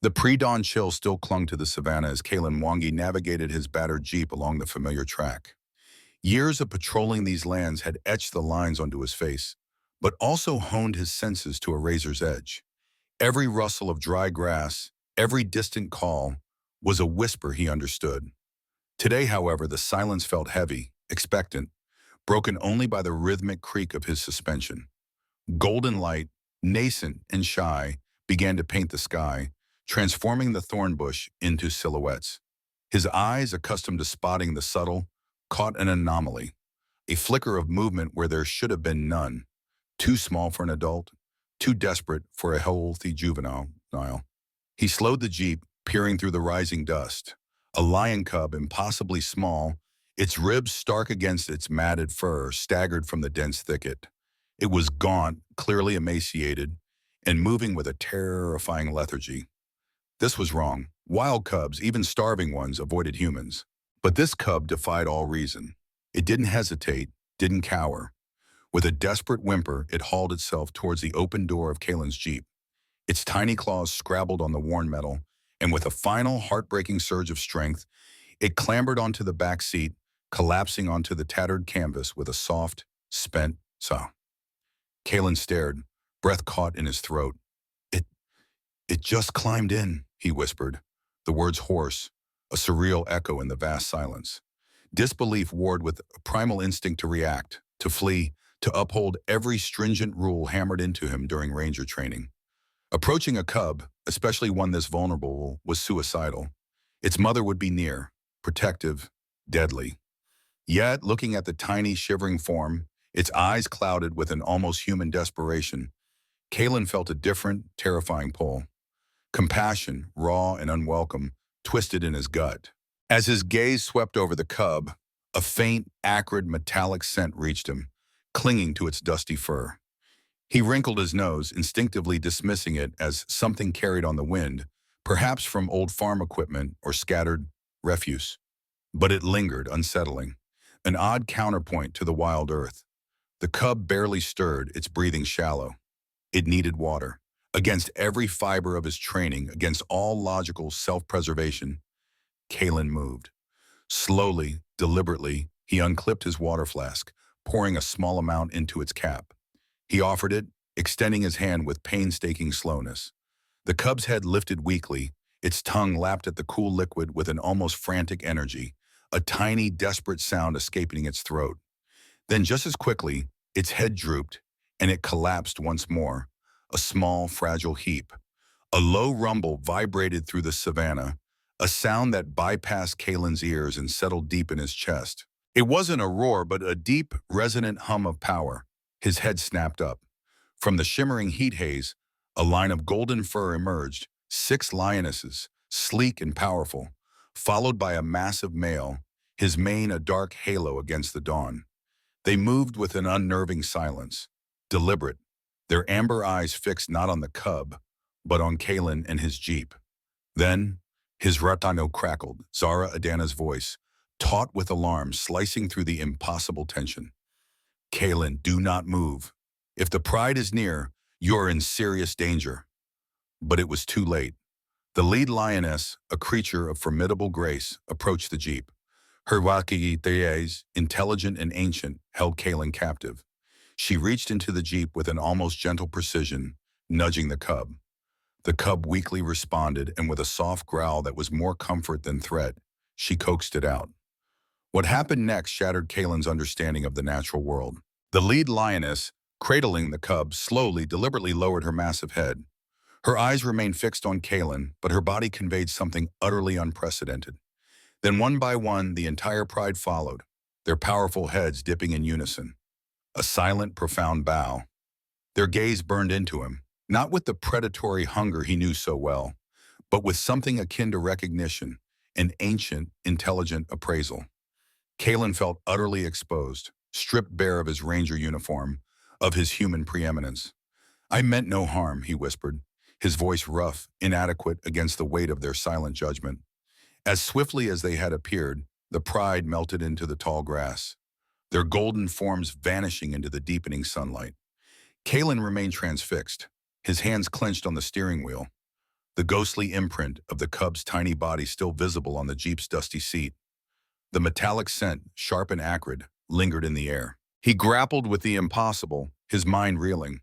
The pre-dawn chill still clung to the savannah as Kaelen Mwangi navigated his battered jeep along the familiar track. Years of patrolling these lands had etched the lines onto his face, but also honed his senses to a razor's edge. Every rustle of dry grass, every distant call, was a whisper he understood. Today, however, the silence felt heavy, expectant, broken only by the rhythmic creak of his suspension. Golden light, nascent and shy, began to paint the sky, transforming the thorn bush into silhouettes. His eyes, accustomed to spotting the subtle, caught an anomaly, a flicker of movement where there should have been none, too small for an adult, too desperate for a healthy juvenile. He slowed the jeep, peering through the rising dust. A lion cub, impossibly small, its ribs stark against its matted fur, staggered from the dense thicket. It was gaunt, clearly emaciated, and moving with a terrifying lethargy. This was wrong. Wild cubs, even starving ones, avoided humans. But this cub defied all reason. It didn't hesitate, didn't cower. With a desperate whimper, it hauled itself towards the open door of Kaelen's jeep. Its tiny claws scrabbled on the worn metal, and with a final heartbreaking surge of strength, it clambered onto the back seat, collapsing onto the tattered canvas with a soft, spent sob. Kaelen stared, breath caught in his throat. It, it just climbed in, he whispered, the words hoarse, a surreal echo in the vast silence. Disbelief warred with a primal instinct to react, to flee, to uphold every stringent rule hammered into him during ranger training. Approaching a cub, especially one this vulnerable, was suicidal. Its mother would be near, protective, deadly. Yet, looking at the tiny, shivering form, its eyes clouded with an almost human desperation, Kaelen felt a different, terrifying pull. Compassion, raw and unwelcome, twisted in his gut. As his gaze swept over the cub, a faint, acrid, metallic scent reached him, clinging to its dusty fur. He wrinkled his nose, instinctively dismissing it as something carried on the wind, perhaps from old farm equipment or scattered refuse. But it lingered, unsettling, an odd counterpoint to the wild earth. The cub barely stirred, its breathing shallow. It needed water. Against every fiber of his training, against all logical self-preservation, Kaelen moved. Slowly, deliberately, he unclipped his water flask, pouring a small amount into its cap. He offered it, extending his hand with painstaking slowness. The cub's head lifted weakly, its tongue lapped at the cool liquid with an almost frantic energy, a tiny, desperate sound escaping its throat. Then just as quickly, its head drooped, and it collapsed once more, a small, fragile heap. A low rumble vibrated through the savannah, a sound that bypassed Kaelen's ears and settled deep in his chest. It wasn't a roar, but a deep, resonant hum of power. His head snapped up. From the shimmering heat haze, a line of golden fur emerged, 6 lionesses, sleek and powerful, followed by a massive male, his mane a dark halo against the dawn. They moved with an unnerving silence, deliberate, their amber eyes fixed not on the cub, but on Kaelen and his jeep. Then, his ratano crackled, Zara Adana's voice, taut with alarm, slicing through the impossible tension. Kaelen, do not move. If the pride is near, you're in serious danger. But it was too late. The lead lioness, a creature of formidable grace, approached the jeep. Her wildfires, intelligent and ancient, held Kaelen captive. She reached into the jeep with an almost gentle precision, nudging the cub. The cub weakly responded, and with a soft growl that was more comfort than threat, she coaxed it out. What happened next shattered Kaelen's understanding of the natural world. The lead lioness, cradling the cub, slowly, deliberately lowered her massive head. Her eyes remained fixed on Kaelen, but her body conveyed something utterly unprecedented. Then one by one, the entire pride followed, their powerful heads dipping in unison. A silent, profound bow. Their gaze burned into him, not with the predatory hunger he knew so well, but with something akin to recognition, an ancient, intelligent appraisal. Kaelen felt utterly exposed, stripped bare of his ranger uniform, of his human preeminence. I meant no harm, he whispered, his voice rough, inadequate against the weight of their silent judgment. As swiftly as they had appeared, the pride melted into the tall grass, their golden forms vanishing into the deepening sunlight. Kaelen remained transfixed, his hands clenched on the steering wheel. the ghostly imprint of the cub's tiny body still visible on the Jeep's dusty seat. The metallic scent, sharp and acrid, lingered in the air. He grappled with the impossible, his mind reeling.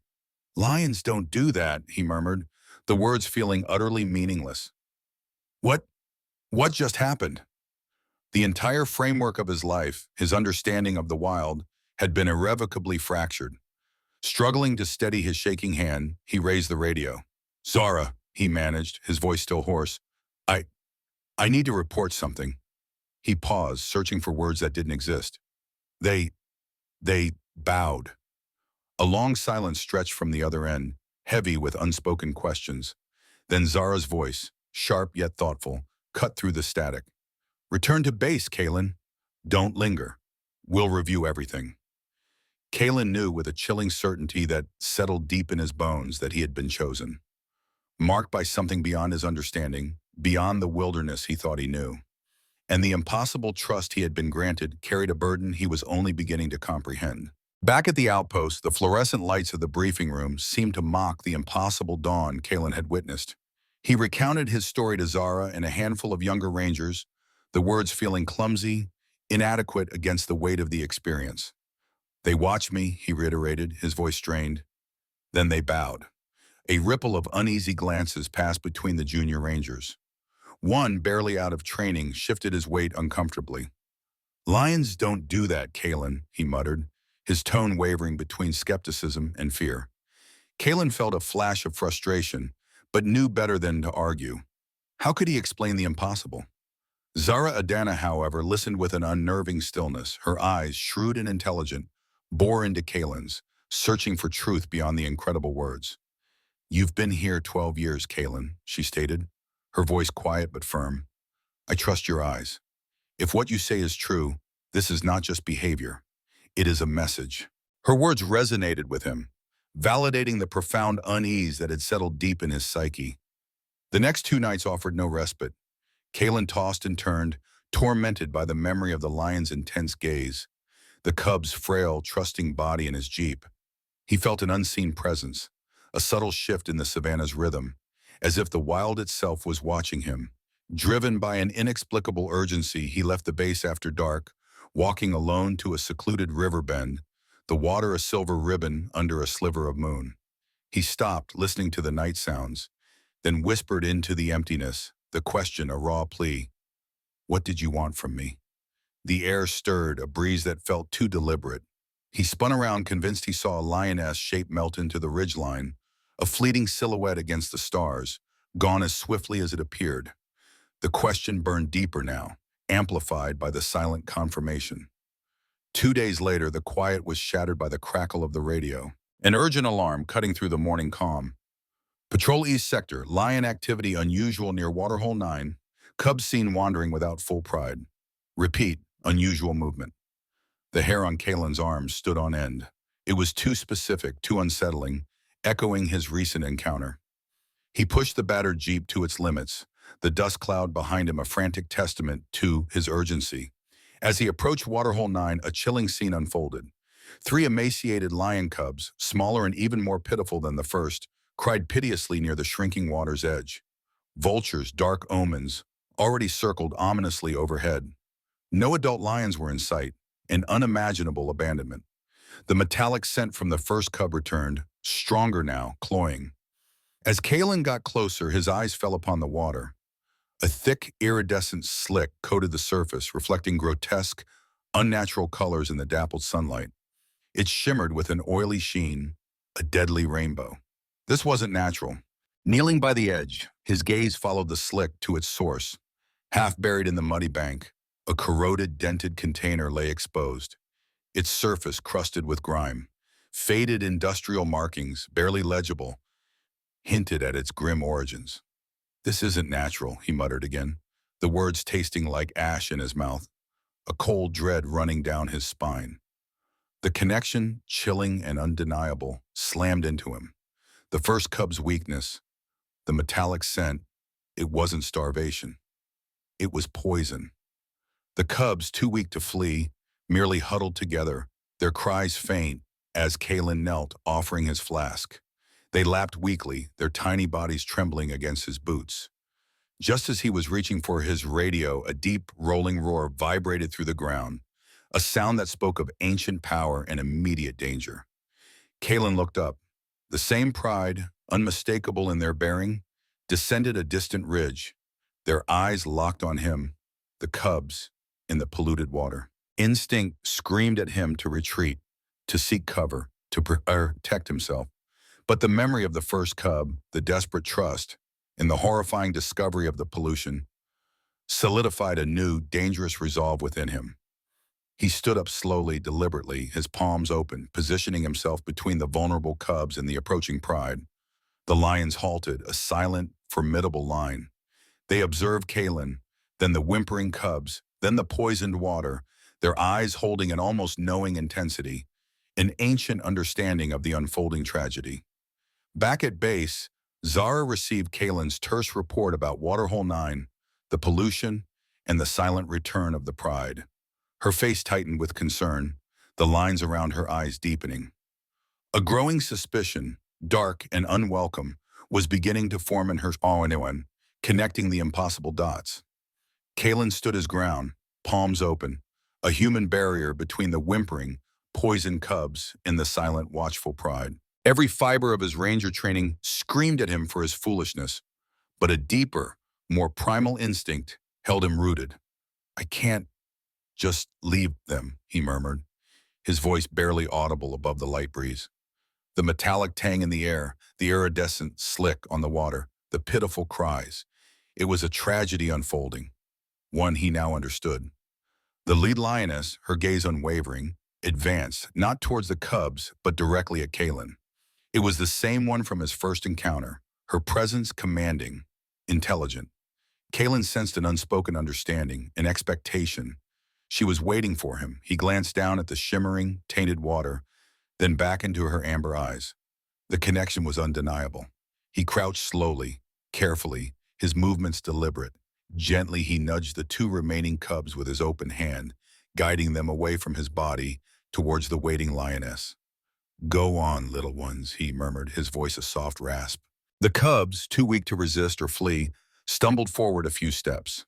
"Lions don't do that," he murmured, the words feeling utterly meaningless. What? What just happened? The entire framework of his life, his understanding of the wild, had been irrevocably fractured. Struggling to steady his shaking hand, he raised the radio. "Zara," he managed, his voice still hoarse. I I need to report something." He paused, searching for words that didn't exist. They bowed. A long silence stretched from the other end, heavy with unspoken questions. Then Zara's voice, sharp yet thoughtful, cut through the static. "Return to base, Kaelen. Don't linger. We'll review everything." Kaelen knew with a chilling certainty that settled deep in his bones that he had been chosen. Marked by something beyond his understanding, beyond the wilderness he thought he knew. And the impossible trust he had been granted carried a burden he was only beginning to comprehend. Back at the outpost, the fluorescent lights of the briefing room seemed to mock the impossible dawn Kaelen had witnessed. He recounted his story to Zara and a handful of younger rangers, the words feeling clumsy, inadequate against the weight of the experience. "They watched me," he reiterated, his voice strained. Then they bowed. A ripple of uneasy glances passed between the junior rangers. One, barely out of training, shifted his weight uncomfortably. "Lions don't do that, Kaelen," he muttered, his tone wavering between skepticism and fear. Kaelen felt a flash of frustration, but knew better than to argue. How could he explain the impossible? Zara Adana, however, listened with an unnerving stillness. Her eyes, shrewd and intelligent, bore into Kaelen's, searching for truth beyond the incredible words. "You've been here 12 years, Kaelen," she stated, her voice quiet but firm. "I trust your eyes. If what you say is true, this is not just behavior. It is a message." Her words resonated with him, validating the profound unease that had settled deep in his psyche. The next 2 nights offered no respite. Kaelen tossed and turned, tormented by the memory of the lion's intense gaze, the cub's frail, trusting body in his jeep. He felt an unseen presence, a subtle shift in the savannah's rhythm, as if the wild itself was watching him. Driven by an inexplicable urgency, he left the base after dark, walking alone to a secluded river bend, the water a silver ribbon under a sliver of moon. He stopped, listening to the night sounds, then whispered into the emptiness, the question a raw plea. "What did you want from me?" The air stirred, a breeze that felt too deliberate. He spun around, convinced he saw a lioness shape melt into the ridgeline, a fleeting silhouette against the stars, gone as swiftly as it appeared. The question burned deeper now, amplified by the silent confirmation. 2 days later, the quiet was shattered by the crackle of the radio, an urgent alarm cutting through the morning calm. "Patrol East Sector, lion activity unusual near Waterhole 9, cubs seen wandering without full pride. Repeat, unusual movement." The hair on Kaelen's arms stood on end. It was too specific, too unsettling, echoing his recent encounter. He pushed the battered jeep to its limits, the dust cloud behind him a frantic testament to his urgency. As he approached Waterhole 9, a chilling scene unfolded. 3 emaciated lion cubs, smaller and even more pitiful than the first, cried piteously near the shrinking water's edge. Vultures, dark omens, already circled ominously overhead. No adult lions were in sight, an unimaginable abandonment. The metallic scent from the first cub returned, stronger now, cloying. As Kaelen got closer, his eyes fell upon the water. A thick, iridescent slick coated the surface, reflecting grotesque, unnatural colors in the dappled sunlight. It shimmered with an oily sheen, a deadly rainbow. This wasn't natural. Kneeling by the edge, his gaze followed the slick to its source. Half buried in the muddy bank, a corroded, dented container lay exposed, its surface crusted with grime. Faded industrial markings, barely legible, hinted at its grim origins. "This isn't natural," he muttered again, the words tasting like ash in his mouth, a cold dread running down his spine. The connection, chilling and undeniable, slammed into him. The first cub's weakness, the metallic scent, it wasn't starvation. It was poison. The cubs, too weak to flee, merely huddled together, their cries faint, as Kaelen knelt, offering his flask. They lapped weakly, their tiny bodies trembling against his boots. Just as he was reaching for his radio, a deep, rolling roar vibrated through the ground, a sound that spoke of ancient power and immediate danger. Kaelen looked up. The same pride, unmistakable in their bearing, descended a distant ridge, their eyes locked on him, the cubs, in the polluted water. Instinct screamed at him to retreat, to seek cover, to protect himself. But the memory of the first cub, the desperate trust, and the horrifying discovery of the pollution solidified a new, dangerous resolve within him. He stood up slowly, deliberately, his palms open, positioning himself between the vulnerable cubs and the approaching pride. The lions halted, a silent, formidable line. They observed Kaelen, then the whimpering cubs, then the poisoned water, their eyes holding an almost knowing intensity, an ancient understanding of the unfolding tragedy. Back at base, Zara received Kaelen's terse report about Waterhole 9, the pollution, and the silent return of the pride. Her face tightened with concern, the lines around her eyes deepening. A growing suspicion, dark and unwelcome, was beginning to form in her own, connecting the impossible dots. Kaelen stood his ground, palms open, a human barrier between the whimpering, poisoned cubs and the silent, watchful pride. Every fiber of his ranger training screamed at him for his foolishness, but a deeper, more primal instinct held him rooted. "I can't just leave them," he murmured, his voice barely audible above the light breeze. The metallic tang in the air, the iridescent slick on the water, the pitiful cries. It was a tragedy unfolding, one he now understood. The lead lioness, her gaze unwavering, advanced, not towards the cubs, but directly at Kaelen. It was the same one from his first encounter, her presence commanding, intelligent. Kaelen sensed an unspoken understanding, an expectation. She was waiting for him. He glanced down at the shimmering, tainted water, then back into her amber eyes. The connection was undeniable. He crouched slowly, carefully, his movements deliberate. Gently he nudged the two remaining cubs with his open hand, guiding them away from his body towards the waiting lioness. "Go on, little ones," he murmured, his voice a soft rasp. The cubs, too weak to resist or flee, stumbled forward a few steps.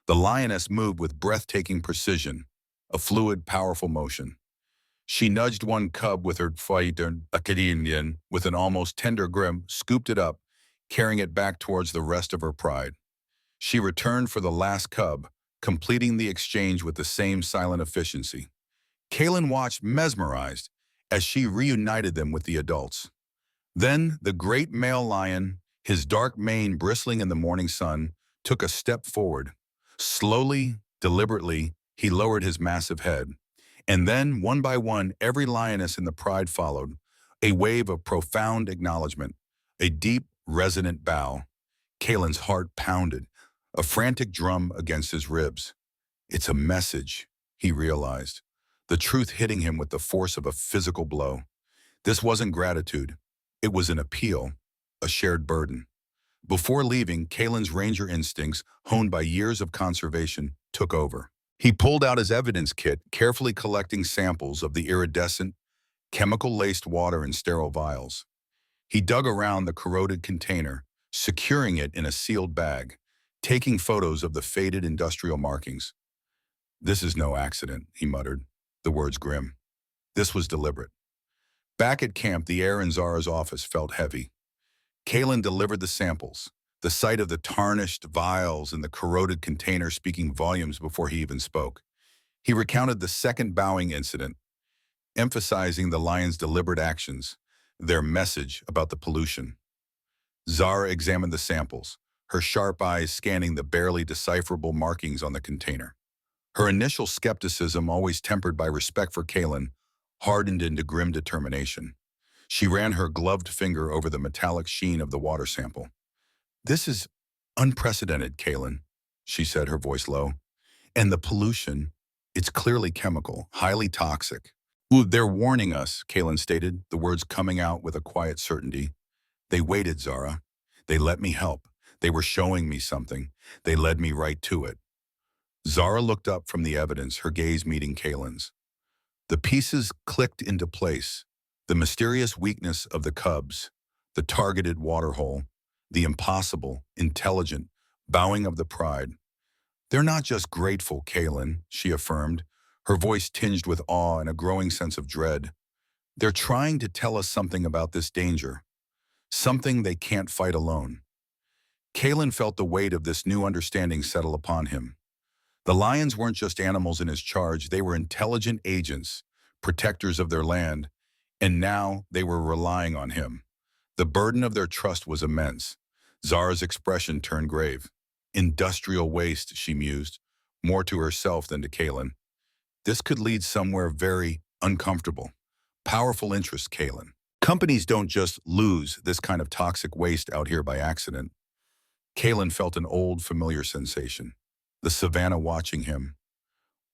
The lioness moved with breathtaking precision, a fluid, powerful motion. She nudged one cub with her fighter, Acadian, with an almost tender grip, scooped it up, carrying it back towards the rest of her pride. She returned for the last cub, completing the exchange with the same silent efficiency. Kaelen watched, mesmerized, as she reunited them with the adults. Then the great male lion, his dark mane bristling in the morning sun, took a step forward. Slowly, deliberately, he lowered his massive head. And then, one by one, every lioness in the pride followed, a wave of profound acknowledgement, a deep, resonant bow. Kaelen's heart pounded, a frantic drum against his ribs. "It's a message," he realized, the truth hitting him with the force of a physical blow. This wasn't gratitude. It was an appeal, a shared burden. Before leaving, Kaelen's ranger instincts, honed by years of conservation, took over. He pulled out his evidence kit, carefully collecting samples of the iridescent, chemical-laced water in sterile vials. He dug around the corroded container, securing it in a sealed bag, taking photos of the faded industrial markings. "This is no accident," he muttered, the words grim. This was deliberate. Back at camp, the air in Zara's office felt heavy. Kaelen delivered the samples, the sight of the tarnished vials and the corroded container speaking volumes before he even spoke. He recounted the second bowing incident, emphasizing the lion's deliberate actions, their message about the pollution. Zara examined the samples, her sharp eyes scanning the barely decipherable markings on the container. Her initial skepticism, always tempered by respect for Kaelen, hardened into grim determination. She ran her gloved finger over the metallic sheen of the water sample. "This is unprecedented, Kaelen," she said, her voice low. "And the pollution, it's clearly chemical, highly toxic." "Ooh, they're warning us," Kaelen stated, the words coming out with a quiet certainty. "They waited, Zara. They let me help. They were showing me something. They led me right to it." Zara looked up from the evidence, her gaze meeting Kaelen's. The pieces clicked into place. The mysterious weakness of the cubs, the targeted waterhole, the impossible, intelligent, bowing of the pride. They're not just grateful, Kaelen, she affirmed, her voice tinged with awe and a growing sense of dread. They're trying to tell us something about this danger, something they can't fight alone. Kaelen felt the weight of this new understanding settle upon him. The lions weren't just animals in his charge, they were intelligent agents, protectors of their land, and now they were relying on him. The burden of their trust was immense. Zara's expression turned grave. Industrial waste, she mused, more to herself than to Kaelen. This could lead somewhere very uncomfortable. Powerful interests, Kaelen. Companies don't just lose this kind of toxic waste out here by accident. Kaelen felt an old, familiar sensation. The savannah watching him.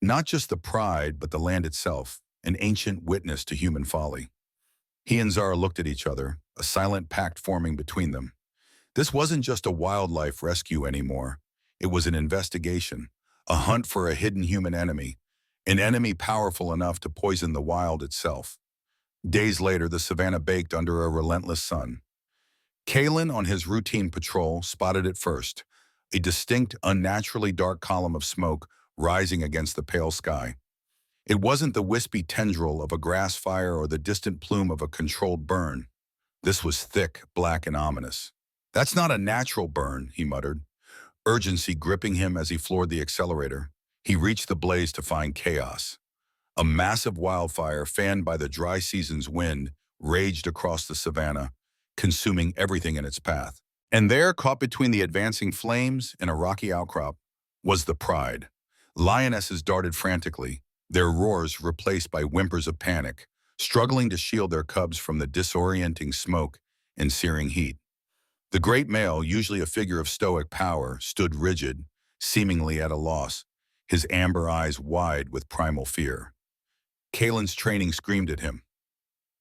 Not just the pride, but the land itself, an ancient witness to human folly. He and Zara looked at each other, a silent pact forming between them. This wasn't just a wildlife rescue anymore. It was an investigation, a hunt for a hidden human enemy, an enemy powerful enough to poison the wild itself. Days later, the savannah baked under a relentless sun. Kaelen, on his routine patrol, spotted it first, a distinct, unnaturally dark column of smoke rising against the pale sky. It wasn't the wispy tendril of a grass fire or the distant plume of a controlled burn. This was thick, black, and ominous. "That's not a natural burn," he muttered, urgency gripping him as he floored the accelerator. He reached the blaze to find chaos. A massive wildfire, fanned by the dry season's wind, raged across the savannah, consuming everything in its path. And there, caught between the advancing flames and a rocky outcrop, was the pride. Lionesses darted frantically, their roars replaced by whimpers of panic, struggling to shield their cubs from the disorienting smoke and searing heat. The great male, usually a figure of stoic power, stood rigid, seemingly at a loss, his amber eyes wide with primal fear. Kaelen's training screamed at him.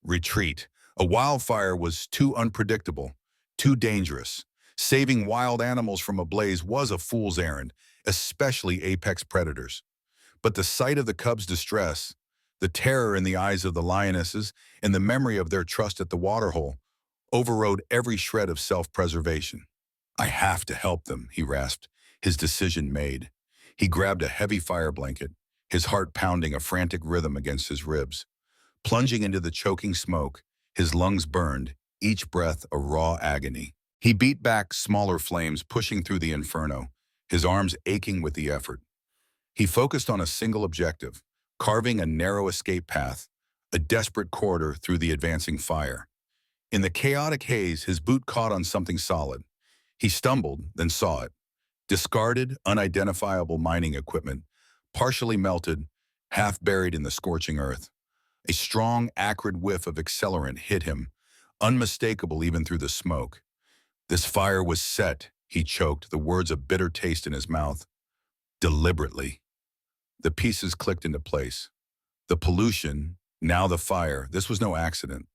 Retreat. A wildfire was too unpredictable, too dangerous. Saving wild animals from a blaze was a fool's errand, especially apex predators. But the sight of the cubs' distress, the terror in the eyes of the lionesses, and the memory of their trust at the waterhole overrode every shred of self-preservation. "I have to help them," he rasped, his decision made. He grabbed a heavy fire blanket, his heart pounding a frantic rhythm against his ribs. Plunging into the choking smoke, his lungs burned, each breath a raw agony. He beat back smaller flames pushing through the inferno, his arms aching with the effort. He focused on a single objective, carving a narrow escape path, a desperate corridor through the advancing fire. In the chaotic haze, his boot caught on something solid. He stumbled, then saw it. Discarded, unidentifiable mining equipment, partially melted, half buried in the scorching earth. A strong, acrid whiff of accelerant hit him, unmistakable even through the smoke. This fire was set, he choked, the words a bitter taste in his mouth. Deliberately. The pieces clicked into place. The pollution, now the fire, this was no accident.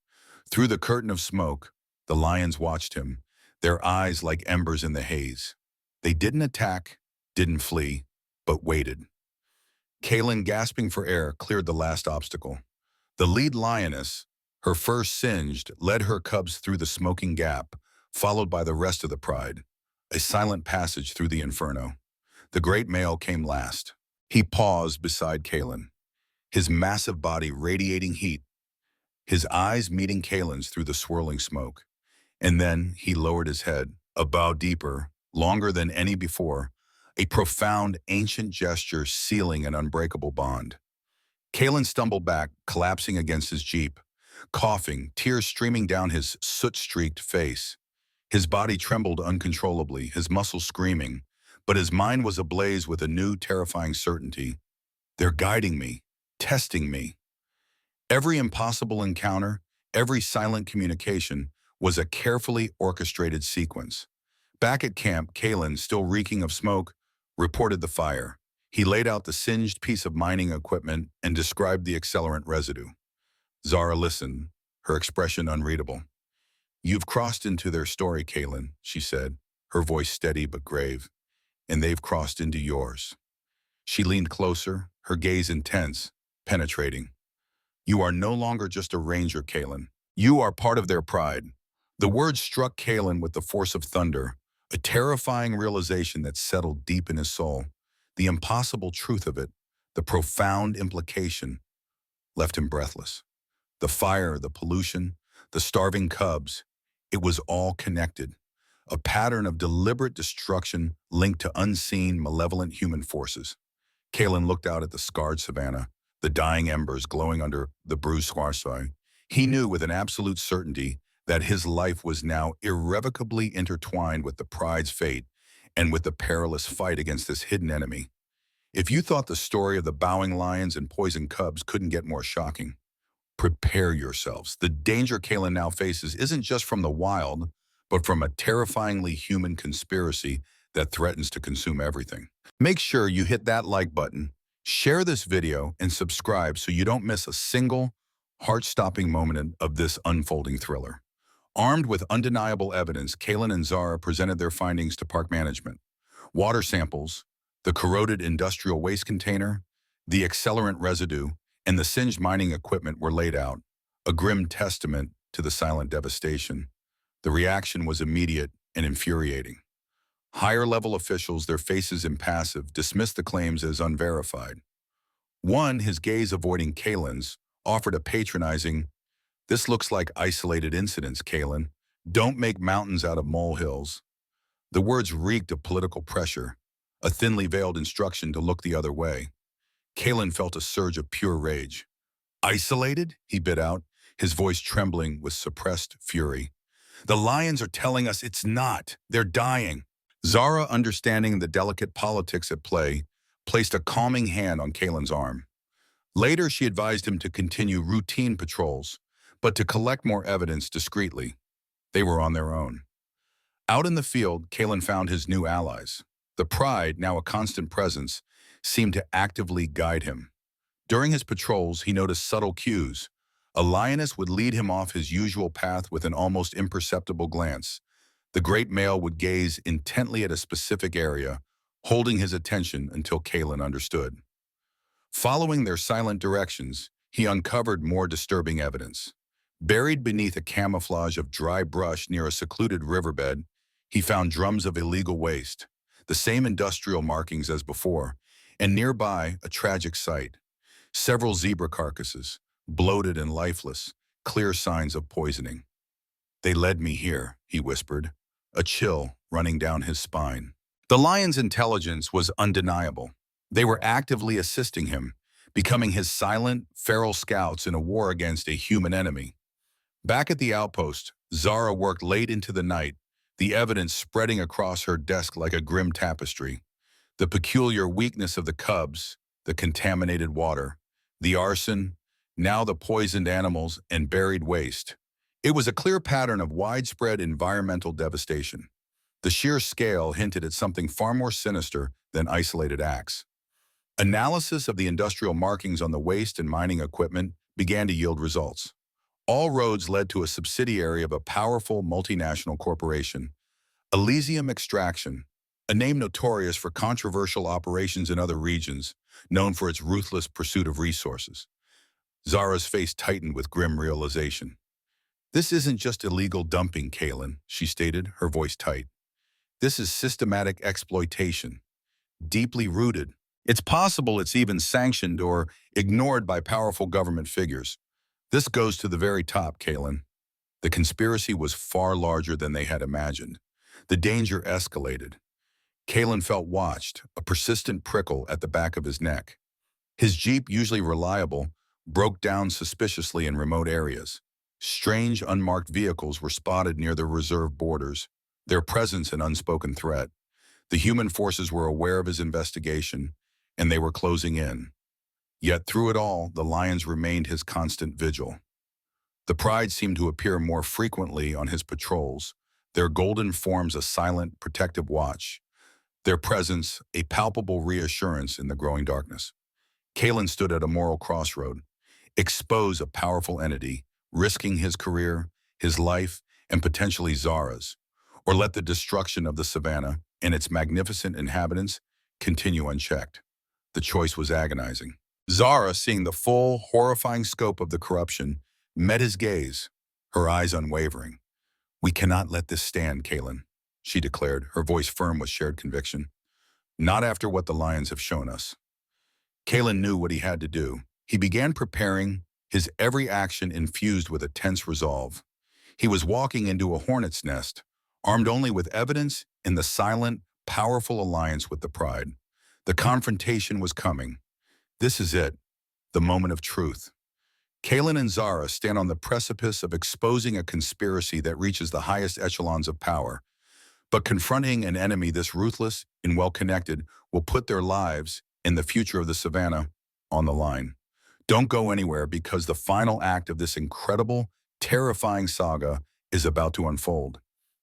Through the curtain of smoke, the lions watched him, their eyes like embers in the haze. They didn't attack, didn't flee, but waited. Kaelen, gasping for air, cleared the last obstacle. The lead lioness, her fur singed, led her cubs through the smoking gap, followed by the rest of the pride, a silent passage through the inferno. The great male came last. He paused beside Kaelen, his massive body radiating heat, his eyes meeting Kaelen's through the swirling smoke. And then he lowered his head, a bow deeper, longer than any before, a profound, ancient gesture sealing an unbreakable bond. Kaelen stumbled back, collapsing against his jeep, coughing, tears streaming down his soot-streaked face. His body trembled uncontrollably, his muscles screaming, but his mind was ablaze with a new, terrifying certainty. They're guiding me, testing me. Every impossible encounter, every silent communication was a carefully orchestrated sequence. Back at camp, Kaelen, still reeking of smoke, reported the fire. He laid out the singed piece of mining equipment and described the accelerant residue. Zara listened, her expression unreadable. "You've crossed into their story, Kaelen," she said, her voice steady but grave, "and they've crossed into yours." She leaned closer, her gaze intense, penetrating. "You are no longer just a ranger, Kaelen. You are part of their pride, The words struck Kaelen with the force of thunder, a terrifying realization that settled deep in his soul. The impossible truth of it, the profound implication, left him breathless. The fire, the pollution, the starving cubs, it was all connected. A pattern of deliberate destruction linked to unseen, malevolent human forces. Kaelen looked out at the scarred savannah, the dying embers glowing under the bruised squash. He knew with an absolute certainty that his life was now irrevocably intertwined with the pride's fate and with the perilous fight against this hidden enemy. If you thought the story of the bowing lions and poisoned cubs couldn't get more shocking, prepare yourselves. The danger Kaelen now faces isn't just from the wild, but from a terrifyingly human conspiracy that threatens to consume everything. Make sure you hit that like button, share this video, and subscribe so you don't miss a single heart-stopping moment of this unfolding thriller. Armed with undeniable evidence, Kaelen and Zara presented their findings to park management. Water samples, the corroded industrial waste container, the accelerant residue, and the singed mining equipment were laid out, a grim testament to the silent devastation. The reaction was immediate and infuriating. Higher-level officials, their faces impassive, dismissed the claims as unverified. One, his gaze avoiding Kaelen's, offered a patronizing, "This looks like isolated incidents, Kaelen. Don't make mountains out of molehills." The words reeked of political pressure, a thinly veiled instruction to look the other way. Kaelen felt a surge of pure rage. "Isolated?" he bit out, his voice trembling with suppressed fury. "The lions are telling us it's not. They're dying." Zara, understanding the delicate politics at play, placed a calming hand on Kaelen's arm. Later, she advised him to continue routine patrols, but to collect more evidence discreetly. They were on their own. Out in the field, Kaelen found his new allies. The pride, now a constant presence, seemed to actively guide him. During his patrols, he noticed subtle cues. A lioness would lead him off his usual path with an almost imperceptible glance. The great male would gaze intently at a specific area, holding his attention until Kaelen understood. Following their silent directions, he uncovered more disturbing evidence. Buried beneath a camouflage of dry brush near a secluded riverbed, he found drums of illegal waste, the same industrial markings as before, and nearby a tragic sight. Several zebra carcasses, bloated and lifeless, clear signs of poisoning. "They led me here," he whispered, a chill running down his spine. The lion's intelligence was undeniable. They were actively assisting him, becoming his silent, feral scouts in a war against a human enemy. Back at the outpost, Zara worked late into the night, the evidence spreading across her desk like a grim tapestry. The peculiar weakness of the cubs, the contaminated water, the arson, now the poisoned animals and buried waste. It was a clear pattern of widespread environmental devastation. The sheer scale hinted at something far more sinister than isolated acts. Analysis of the industrial markings on the waste and mining equipment began to yield results. All roads led to a subsidiary of a powerful multinational corporation, Elysium Extraction, a name notorious for controversial operations in other regions, known for its ruthless pursuit of resources. Zara's face tightened with grim realization. "This isn't just illegal dumping, Kaelen," she stated, her voice tight. "This is systematic exploitation, deeply rooted. It's possible it's even sanctioned or ignored by powerful government figures. This goes to the very top, Kaelen." The conspiracy was far larger than they had imagined. The danger escalated. Kaelen felt watched, a persistent prickle at the back of his neck. His Jeep, usually reliable, broke down suspiciously in remote areas. Strange, unmarked vehicles were spotted near the reserve borders, their presence an unspoken threat. The human forces were aware of his investigation, and they were closing in. Yet through it all, the lions remained his constant vigil. The pride seemed to appear more frequently on his patrols, their golden forms a silent, protective watch, their presence a palpable reassurance in the growing darkness. Kaelen stood at a moral crossroad. Expose a powerful entity, risking his career, his life, and potentially Zara's, or let the destruction of the savannah and its magnificent inhabitants continue unchecked. The choice was agonizing. Zara, seeing the full, horrifying scope of the corruption, met his gaze, her eyes unwavering. "We cannot let this stand, Kaelen," she declared, her voice firm with shared conviction. "Not after what the lions have shown us." Kaelen knew what he had to do. He began preparing, his every action infused with a tense resolve. He was walking into a hornet's nest, armed only with evidence in the silent, powerful alliance with the Pride. The confrontation was coming. This is it, the moment of truth. Kaelen and Zara stand on the precipice of exposing a conspiracy that reaches the highest echelons of power. But confronting an enemy this ruthless and well-connected will put their lives and the future of the Savannah on the line. Don't go anywhere because the final act of this incredible, terrifying saga is about to unfold.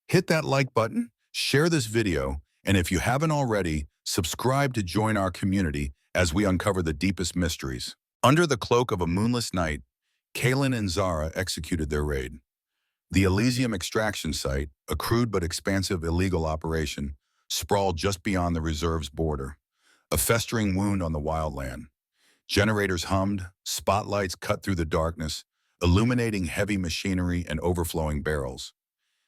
Hit that like button, share this video, and if you haven't already, subscribe to join our community as we uncover the deepest mysteries. Under the cloak of a moonless night, Kaelen and Zara executed their raid. The Elysium extraction site, a crude but expansive illegal operation, sprawled just beyond the reserve's border, a festering wound on the wildland. Generators hummed, spotlights cut through the darkness, illuminating heavy machinery and overflowing barrels.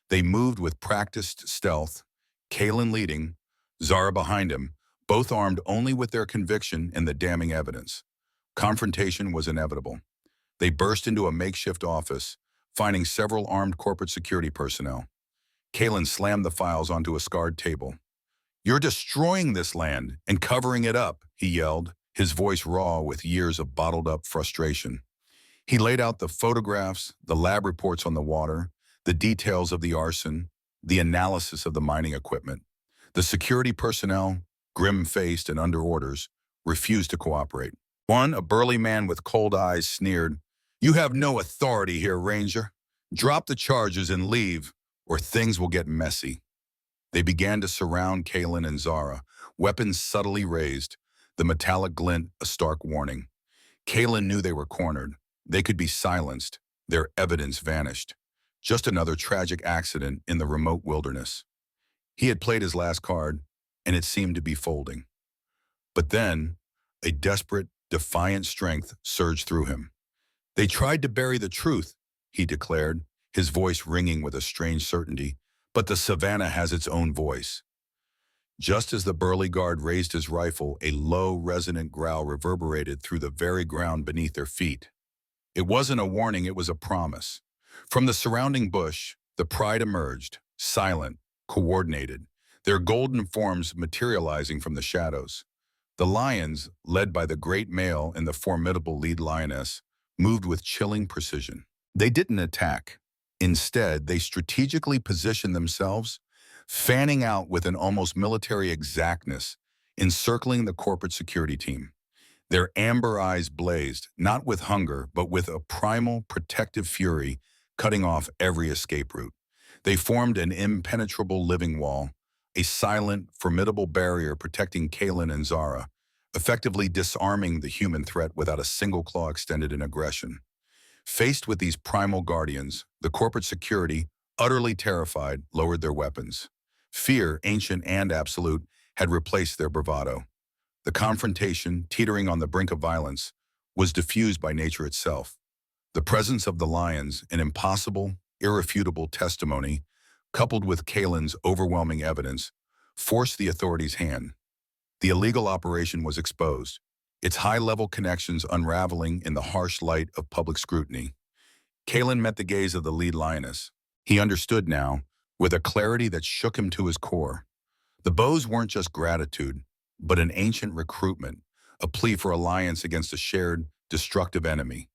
They moved with practiced stealth, Kaelen leading, Zara behind him, both armed only with their conviction and the damning evidence. Confrontation was inevitable. They burst into a makeshift office, finding several armed corporate security personnel. Kaelen slammed the files onto a scarred table. "You're destroying this land and covering it up," he yelled, his voice raw with years of bottled-up frustration. He laid out the photographs, the lab reports on the water, the details of the arson, the analysis of the mining equipment. The security personnel, grim-faced and under orders, refused to cooperate. One, a burly man with cold eyes, sneered, "You have no authority here, Ranger. Drop the charges and leave, or things will get messy." They began to surround Kaelen and Zara, weapons subtly raised, the metallic glint a stark warning. Kaelen knew they were cornered. They could be silenced. Their evidence vanished. Just another tragic accident in the remote wilderness. He had played his last card, and it seemed to be folding. But then, a desperate, defiant strength surged through him. "They tried to bury the truth," he declared, his voice ringing with a strange certainty, "but the Savannah has its own voice." Just as the burly guard raised his rifle, a low, resonant growl reverberated through the very ground beneath their feet. It wasn't a warning, it was a promise. From the surrounding bush, the Pride emerged, silent, coordinated, their golden forms materializing from the shadows. The lions, led by the great male and the formidable lead lioness, moved with chilling precision. They didn't attack. Instead, they strategically positioned themselves, fanning out with an almost military exactness, encircling the corporate security team. Their amber eyes blazed, not with hunger, but with a primal, protective fury, cutting off every escape route. They formed an impenetrable living wall, a silent, formidable barrier protecting Kaelen and Zara, effectively disarming the human threat without a single claw extended in aggression. Faced with these primal guardians, the corporate security, utterly terrified, lowered their weapons. Fear, ancient and absolute, had replaced their bravado. The confrontation, teetering on the brink of violence, was diffused by nature itself. The presence of the lions, an impossible, irrefutable testimony, coupled with Kaelen's overwhelming evidence, forced the authorities' hand. The illegal operation was exposed, its high-level connections unraveling in the harsh light of public scrutiny. Kaelen met the gaze of the lead lioness. He understood now, with a clarity that shook him to his core. The bows weren't just gratitude, but an ancient recruitment, a plea for alliance against a shared, destructive enemy.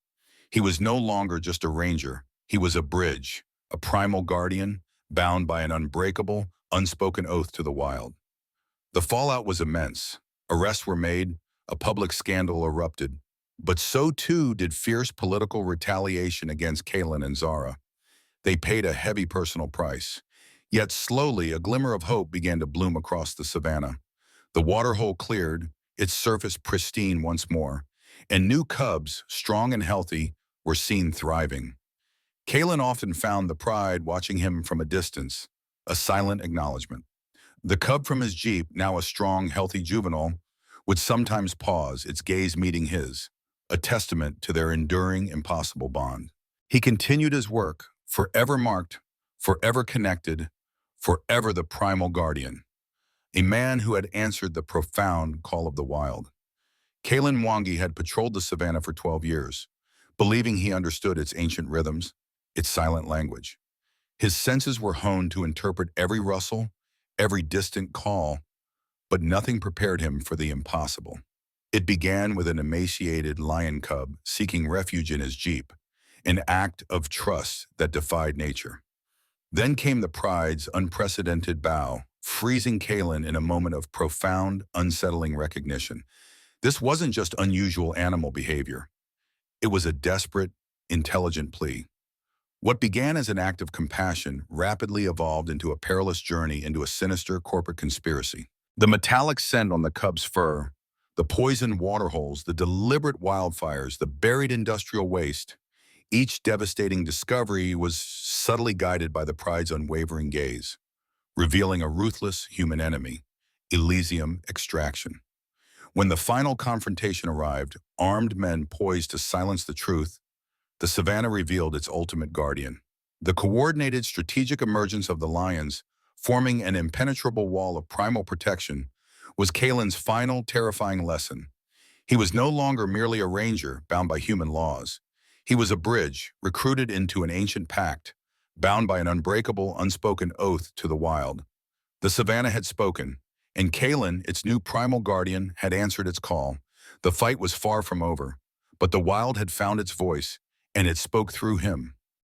He was no longer just a ranger. He was a bridge, a primal guardian, bound by an unbreakable, unspoken oath to the wild. The fallout was immense. Arrests were made, a public scandal erupted, but so too did fierce political retaliation against Kaelen and Zara. They paid a heavy personal price. Yet slowly, a glimmer of hope began to bloom across the Savannah. The waterhole cleared, its surface pristine once more, and new cubs, strong and healthy, were seen thriving. Kaelen often found the Pride watching him from a distance, a silent acknowledgement. The cub from his jeep, now a strong, healthy juvenile, would sometimes pause, its gaze meeting his, a testament to their enduring, impossible bond. He continued his work, forever marked, forever connected, forever the primal guardian, a man who had answered the profound call of the wild. Kaelen Mwangi had patrolled the savannah for 12 years, believing he understood its ancient rhythms, its silent language. His senses were honed to interpret every rustle, every distant call, but nothing prepared him for the impossible. It began with an emaciated lion cub seeking refuge in his jeep, an act of trust that defied nature. Then came the pride's unprecedented bow, freezing Kaelen in a moment of profound, unsettling recognition. This wasn't just unusual animal behavior. It was a desperate, intelligent plea. What began as an act of compassion rapidly evolved into a perilous journey into a sinister corporate conspiracy. The metallic scent on the cub's fur, the poisoned waterholes, the deliberate wildfires, the buried industrial waste, each devastating discovery was subtly guided by the pride's unwavering gaze, revealing a ruthless human enemy, Elysium extraction. When the final confrontation arrived, armed men poised to silence the truth, the savannah revealed its ultimate guardian. The coordinated strategic emergence of the lions, forming an impenetrable wall of primal protection, was Kaelen's final terrifying lesson. He was no longer merely a ranger bound by human laws. He was a bridge, recruited into an ancient pact, bound by an unbreakable, unspoken oath to the wild. The savannah had spoken, and Kaelen, its new primal guardian, had answered its call. The fight was far from over, but the wild had found its voice, and it spoke through him.